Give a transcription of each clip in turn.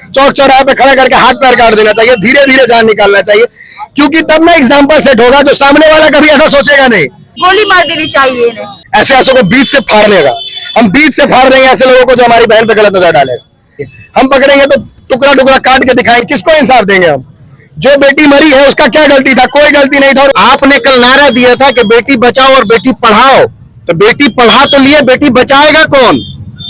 चौक चौराहे पे खड़ा करके हाथ पैर काट देना चाहिए, धीरे धीरे जान निकालना चाहिए, क्योंकि तब ना एग्जाम्पल सेट होगा, जो सामने वाला कभी ऐसा सोचेगा नहीं। गोली मार देनी चाहिए इन्हें। ऐसे ऐसों को बीच से फाड़ने का, हम बीच से फाड़ देंगे ऐसे लोगों को जो हमारी बहन पे गलत नजर डालेगा। हम पकड़ेंगे तो टुकड़ा टुकड़ा काट के दिखाएंगे, किसको इंसाफ देंगे हम? जो बेटी मरी है उसका क्या गलती था? कोई गलती नहीं था। और आपने कल नारा दिया था कि बेटी बचाओ और बेटी पढ़ाओ, तो बेटी पढ़ा तो लिए, बेटी बचाएगा कौन?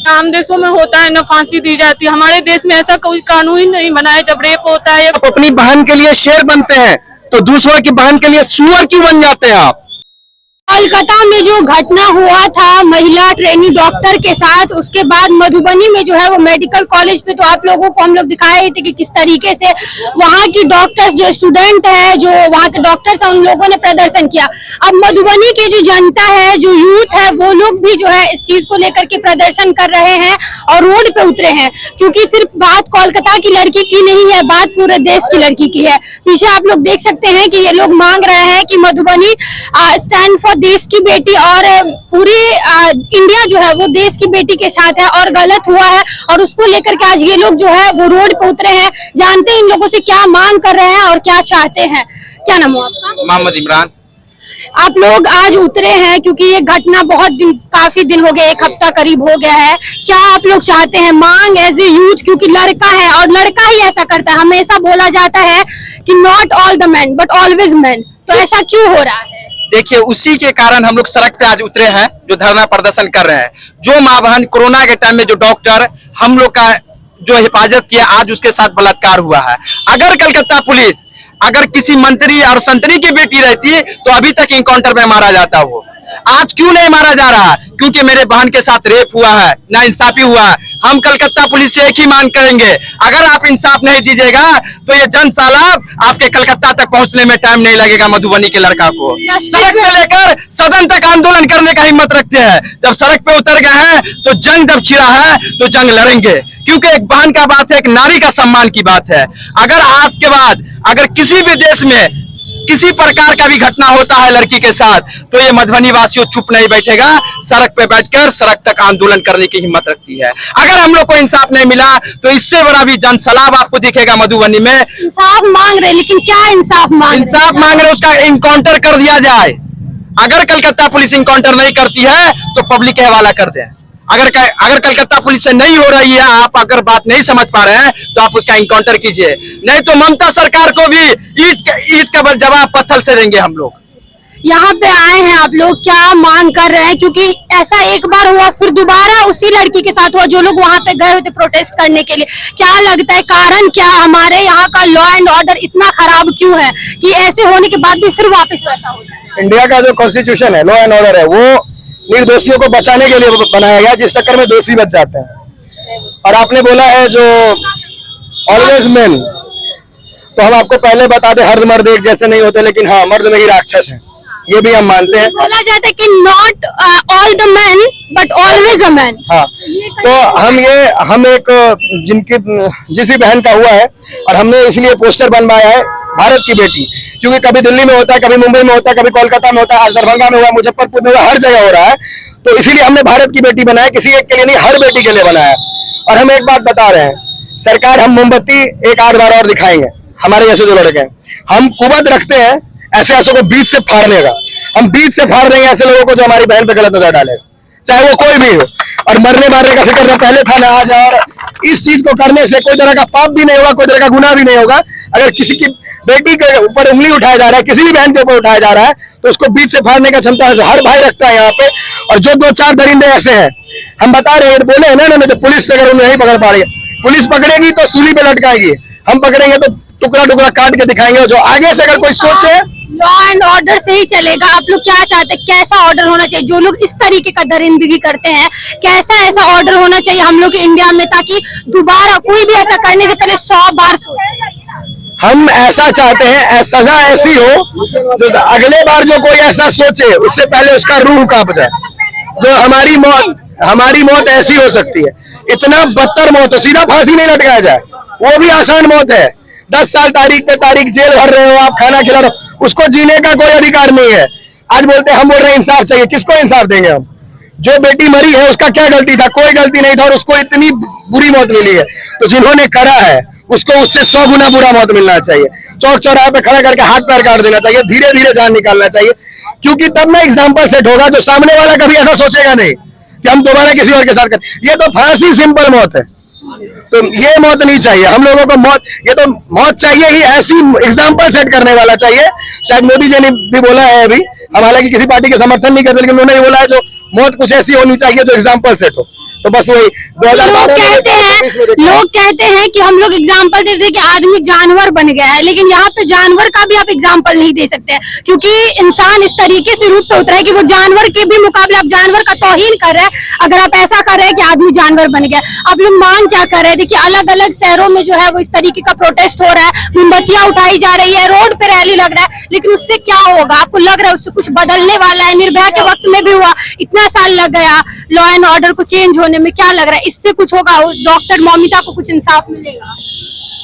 आम देशों में होता है न फांसी दी जाती है, हमारे देश में ऐसा कोई कानून ही नहीं बना है। जब रेप होता है, आप अपनी बहन के लिए शेर बनते हैं तो दूसरों की बहन के लिए सुअर क्यों बन जाते हैं आप? कोलकाता में जो घटना हुआ था महिला ट्रेनी डॉक्टर के साथ, उसके बाद मधुबनी में जो है वो मेडिकल कॉलेज पे, तो आप लोगों को हम लोग दिखाए थे कि किस तरीके से वहाँ की डॉक्टर्स, जो स्टूडेंट है, जो वहाँ के डॉक्टर्स हैं, उन लोगों ने प्रदर्शन किया। अब मधुबनी की जो जनता है, जो यूथ है, वो लोग भी जो है इस चीज को लेकर के प्रदर्शन कर रहे हैं और रोड पे उतरे हैं, क्योंकि सिर्फ बात कोलकाता की लड़की की नहीं है, बात पूरे देश की लड़की की है। पीछे आप लोग देख सकते हैं कि ये लोग मांग रहे हैं कि मधुबनी स्टैंड फॉर देश की बेटी, और पूरी इंडिया जो है वो देश की बेटी के साथ है, और गलत हुआ है और उसको लेकर के आज ये लोग जो है वो रोड पे उतरे हैं। जानते हैं इन लोगों से क्या मांग कर रहे हैं और क्या चाहते हैं। क्या नाम है आपका? मोहम्मद इमरान। आप लोग आज उतरे हैं क्योंकि ये घटना काफी दिन हो गया, एक हफ्ता करीब हो गया है। क्या आप लोग चाहते हैं मांग एज ए यूथ, क्योंकि लड़का है और लड़का ही ऐसा करता है, हमेशा बोला जाता है कि not all the man but always man, तो ऐसा क्यों हो रहा है? देखिए, उसी के कारण हम लोग सड़क पे आज उतरे हैं, जो धरना प्रदर्शन कर रहे हैं। जो माँ बहन कोरोना के टाइम में जो डॉक्टर हम लोग का जो हिफाजत किया, आज उसके साथ बलात्कार हुआ है। अगर कलकत्ता पुलिस अगर किसी मंत्री और संतरी की बेटी रहती तो अभी तक इनकाउंटर में मारा जाता। वो आज क्यों नहीं मारा जा रहा? क्योंकि मेरे बहन के साथ रेप हुआ है, नाइंसाफी हुआ है। हम कलकत्ता पुलिस से एक ही मांग करेंगे, अगर आप इंसाफ नहीं दीजिएगा तो ये जनसैलाब आपके कलकत्ता तक पहुंचने में टाइम नहीं लगेगा। मधुबनी के लड़का को सड़क से लेकर सदन तक आंदोलन करने का हिम्मत रखते हैं। जब सड़क पे उतर गए हैं तो जंग जब छिड़ा है तो जंग लड़ेंगे, क्योंकि एक बहन का बात है, एक नारी का सम्मान की बात है। अगर आज के बाद अगर किसी भी देश में किसी प्रकार का भी घटना होता है लड़की के साथ, तो ये मधुबनी वासियों चुप नहीं बैठेगा, सड़क पे बैठकर सड़क तक आंदोलन करने की हिम्मत रखती है। अगर हम लोग को इंसाफ नहीं मिला तो इससे बड़ा भी जनसैलाब आपको दिखेगा मधुबनी में। इंसाफ मांग रहे, लेकिन क्या इंसाफ मांग रहे? उसका इनकाउंटर कर दिया जाए। अगर कलकत्ता पुलिस इनकाउंटर नहीं करती है तो पब्लिक के हवाला कर दे। अगर कलकत्ता पुलिस से नहीं हो रही है, आप अगर बात नहीं समझ पा रहे हैं तो आप उसका इनकाउंटर कीजिए, नहीं तो ममता सरकार को भी ईंट का जवाब पत्थर से देंगे हम लोग। यहाँ पे आए हैं आप लोग, क्या मांग कर रहे हैं? क्योंकि ऐसा एक बार हुआ, फिर दोबारा उसी लड़की के साथ हुआ, जो लोग वहाँ पे गए हुए थे प्रोटेस्ट करने के लिए। क्या लगता है कारण क्या? हमारे यहाँ का लॉ एंड ऑर्डर इतना खराब क्यों है कि ऐसे होने के बाद भी फिर वापस वैसा होता है? इंडिया का जो कॉन्स्टिट्यूशन है, लॉ एंड ऑर्डर है, वो निर्दोषियों को बचाने के लिए बनाया गया, जिस चक्कर में दोषी बच जाते हैं। और आपने बोला है जो ऑलवेज मेन, तो हम आपको पहले बता दें, हर मर्द एक जैसे नहीं होते, लेकिन हाँ, मर्द में ही राक्षस है, ये भी हम मानते हैं। बोला जाता है कि not all the man but always a man. हाँ, तो हम एक जिस भी बहन का हुआ है, और हमने इसलिए पोस्टर बनवाया है भारत की बेटी, क्योंकि कभी दिल्ली में होता है, कभी मुंबई में होता है, कभी कोलकाता में होता है, आज दरभंगा में हुआ, मुजफ्फरपुर में हुआ, हर जगह हो रहा है। तो इसीलिए हमने भारत की बेटी बनाया, किसी एक के लिए नहीं, हर बेटी के लिए बनाया। और हम एक बात बता रहे हैं, सरकार, हम मोमबत्ती एक आध बार और दिखाएंगे, हमारे जैसे जो लड़के हैं, हम कुवत रखते हैं ऐसे ऐसों को बीच से फाड़ने का। हम बीच से फाड़ देंगे ऐसे लोगों को जो हमारी बहन पे गलत नजर डालेगा, चाहे वो कोई भी हो। और मरने मारने का फिक्र न पहले था न आज, और इस चीज को करने से कोई तरह का पाप भी नहीं होगा, कोई तरह का गुनाह भी नहीं होगा। अगर किसी की बेटी के ऊपर उंगली उठाया जा रहा है, किसी भी बहन के ऊपर उठाया जा रहा है, तो उसको बीच से फाड़ने का क्षमता हर भाई रखता है यहाँ पे। और जो दो चार दरिंदे ऐसे हैं, हम बता रहे हैं, बोले हैं ना, जो पुलिस से अगर उन्हें नहीं पकड़ पा रही है, पुलिस पकड़ेगी तो सूली पे लटकाएगी, हम पकड़ेंगे तो टुकड़ा टुकड़ा काट के दिखाएंगे। जो आगे से अगर कोई सोचे, लॉ एंड ऑर्डर से ही चलेगा। आप लोग क्या चाहते हैं, कैसा ऑर्डर होना चाहिए? जो लोग इस तरीके का दरिंदगी करते हैं, कैसा ऐसा ऑर्डर होना चाहिए हम लोग के इंडिया में, ताकि दोबारा कोई भी ऐसा करने से पहले 100 बार सोचे? हम ऐसा चाहते हैं, सजा ऐसी हो जो अगले बार जो कोई ऐसा सोचे, उससे पहले उसका रूह कांप जाए। जो हमारी मौत ऐसी हो सकती है, इतना बदतर मौत हो, सीधा फांसी नहीं लटकाया जाए, वो भी आसान मौत है। 10 साल तारीख पे तारीख जेल भर रहे हो, आप खाना खिला रहे हो, उसको जीने का कोई अधिकार नहीं है। आज बोलते हैं, हम बोल रहे हैं इंसाफ चाहिए, किसको इंसाफ देंगे हम? जो बेटी मरी है उसका क्या गलती था? कोई गलती नहीं था और उसको इतनी बुरी मौत मिली है। तो जिन्होंने करा है उसको उससे 100 गुना बुरा मौत मिलना चाहिए। चौक चौराहे पे खड़ा करके हाथ पैर काट देना चाहिए, धीरे धीरे जान निकालना चाहिए, क्योंकि तब ना एग्जाम्पल सेट होगा। जो सामने वाला कभी ऐसा सोचेगा नहीं कि हम दोबारा किसी और के साथ कर। ये तो फांसी सिंपल मौत है, तो ये मौत नहीं चाहिए हम लोगों को। मौत, ये तो मौत चाहिए ही ऐसी एग्जाम्पल सेट करने वाला चाहिए। शायद मोदी जी ने भी बोला है अभी, हम हालांकि किसी पार्टी के समर्थन नहीं करते, लेकिन उन्होंने ये बोला है जो मौत कुछ ऐसी होनी चाहिए जो एग्जाम्पल सेट हो। तो बस वही 2012 लोग कहते हैं कि हम लोग एग्जाम्पल देते हैं कि आदमी जानवर बन गया है, लेकिन यहाँ पे जानवर का भी आप एग्जाम्पल नहीं दे सकते हैं, क्योंकि इंसान इस तरीके से रूप पे उतरा है कि वो जानवर के भी मुकाबले आप जानवर का तौहीन कर रहे हैं। अगर आप ऐसा कर रहे हैं कि आदमी जानवर बन गया, आप लोग मांग क्या कर रहे हैं? देखिए अलग अलग शहरों में जो है वो इस तरीके का प्रोटेस्ट हो रहा है, मोमबत्तियां उठाई जा रही है, रोड पे रैली लग रहा है, लेकिन उससे क्या होगा? आपको लग रहा है उससे कुछ बदलने वाला है? निर्भया के वक्त में भी हुआ, इतना साल लग गया लॉ एंड ऑर्डर को चेंज होने में, क्या लग रहा है इससे कुछ होगा? डॉक्टर मौमिता को कुछ इंसाफ मिलेगा?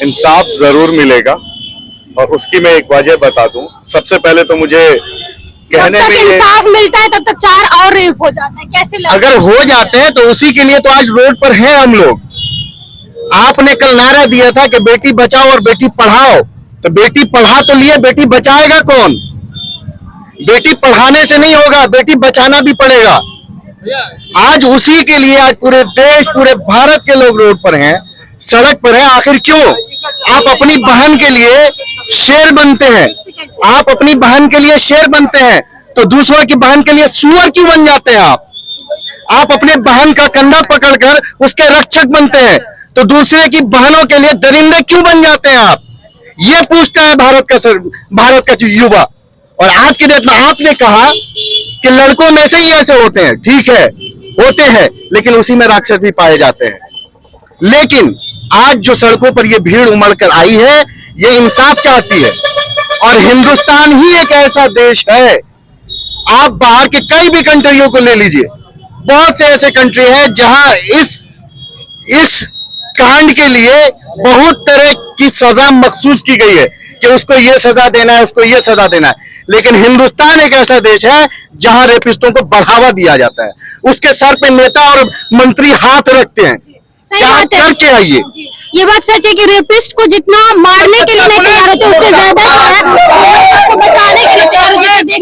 इंसाफ जरूर मिलेगा, और उसकी मैं एक वजह बता दूं। सबसे पहले तो मुझे कहने जब में तक ये, इंसाफ मिलता है तब तक 4 और रेप हो जाता है, कैसे लगता है? अगर हो जाते हैं तो उसी के लिए तो आज रोड पर हैं हम लोग। आपने कल नारा दिया था कि बेटी बचाओ और बेटी पढ़ाओ, तो बेटी पढ़ा तो लिए, बेटी बचाएगा कौन? बेटी पढ़ाने से नहीं होगा, बेटी बचाना भी पड़ेगा। आज उसी के लिए आज पूरे देश, पूरे भारत के लोग रोड पर हैं, सड़क पर हैं। आखिर क्यों? आप अपनी बहन के लिए शेर बनते हैं, आप अपनी बहन के लिए शेर बनते हैं, तो दूसरों की बहन के लिए सुअर क्यों बन जाते हैं आप अपने बहन का कंधा पकड़कर उसके रक्षक बनते हैं, तो दूसरे की बहनों के लिए दरिंदे क्यों बन जाते हैं आप? ये पूछता है भारत का युवा। और आज की डेट में आपने कहा कि लड़कों में से ही ऐसे होते हैं, ठीक है होते हैं, लेकिन उसी में राक्षस भी पाए जाते हैं। लेकिन आज जो सड़कों पर ये भीड़ उमड़ कर आई है, ये इंसाफ चाहती है। और हिंदुस्तान ही एक ऐसा देश है, आप बाहर के कई भी कंट्रियों को ले लीजिए, बहुत से ऐसे कंट्री हैं जहां इस कांड के लिए बहुत तरह की सजा मखसूस की गई है कि उसको ये सजा देना है, उसको ये सजा देना है। लेकिन हिंदुस्तान एक ऐसा देश है जहां रेपिस्टों को बढ़ावा दिया जाता है, उसके सर पे नेता और मंत्री हाथ रखते हैं। सही बात है, करके आइए। ये बात सच है कि रेपिस्ट को जितना मारने के लिए नहीं तैयार होते, उससे ज्यादा जो है, उसको बचाने के लिए तैयार होते हैं।